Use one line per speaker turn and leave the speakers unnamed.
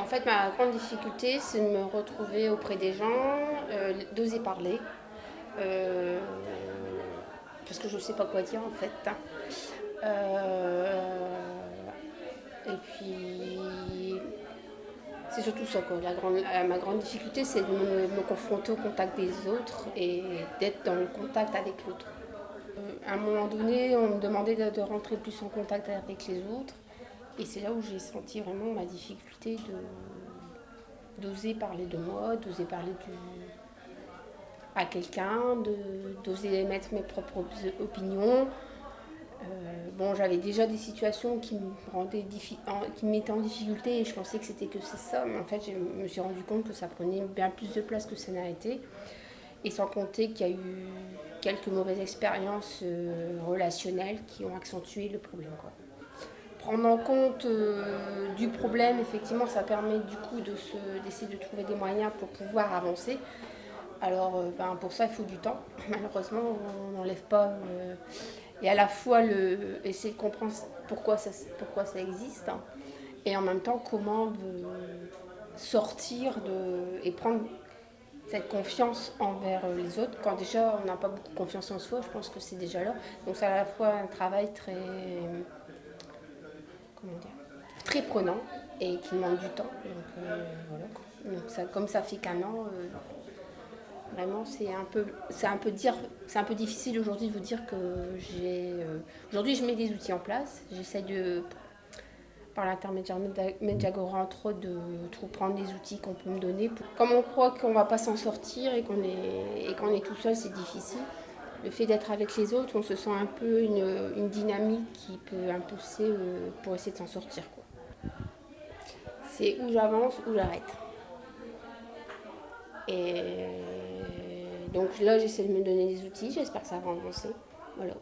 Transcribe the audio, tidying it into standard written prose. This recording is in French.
En fait, ma grande difficulté, c'est de me retrouver auprès des gens, d'oser parler, euh, parce que je ne sais pas quoi dire en fait. Et puis, c'est surtout ça, quoi. Ma grande difficulté, c'est de me confronter au contact des autres et d'être dans le contact avec l'autre. À un moment donné, on me demandait de rentrer plus en contact avec les autres. Et c'est là où j'ai senti vraiment ma difficulté d'oser parler de moi, d'oser parler à quelqu'un, d'oser émettre mes propres opinions. Bon, j'avais déjà des situations qui me mettaient en difficulté et je pensais que c'était que c'est ça, mais en fait, je me suis rendu compte que ça prenait bien plus de place que ça n'a été. Et sans compter qu'il y a eu quelques mauvaises expériences relationnelles qui ont accentué le problème, quoi. Prendre en compte du problème, effectivement, ça permet du coup d'essayer de trouver des moyens pour pouvoir avancer. Alors, pour ça, il faut du temps. Malheureusement, on n'enlève pas. Et à la fois, essayer de comprendre pourquoi ça existe, hein, et en même temps, comment sortir et prendre cette confiance envers les autres. Quand déjà, on n'a pas beaucoup confiance en soi, je pense que c'est déjà là. Donc, c'est à la fois un travail comment dire, très prenant et qui demande du temps. Donc, voilà. Donc, ça, comme ça fait qu'un an, vraiment, c'est un peu difficile aujourd'hui de vous dire que aujourd'hui, je mets des outils en place. J'essaie par l'intermédiaire de Mediagora, entre autres, de prendre des outils qu'on peut me donner. Comme on croit qu'on ne va pas s'en sortir et qu'on est tout seul, c'est difficile. Le fait d'être avec les autres, on se sent un peu une dynamique qui peut impulser pour essayer de s'en sortir, quoi. C'est où j'avance, où j'arrête. Et donc là, j'essaie de me donner des outils, j'espère que ça va avancer. Voilà.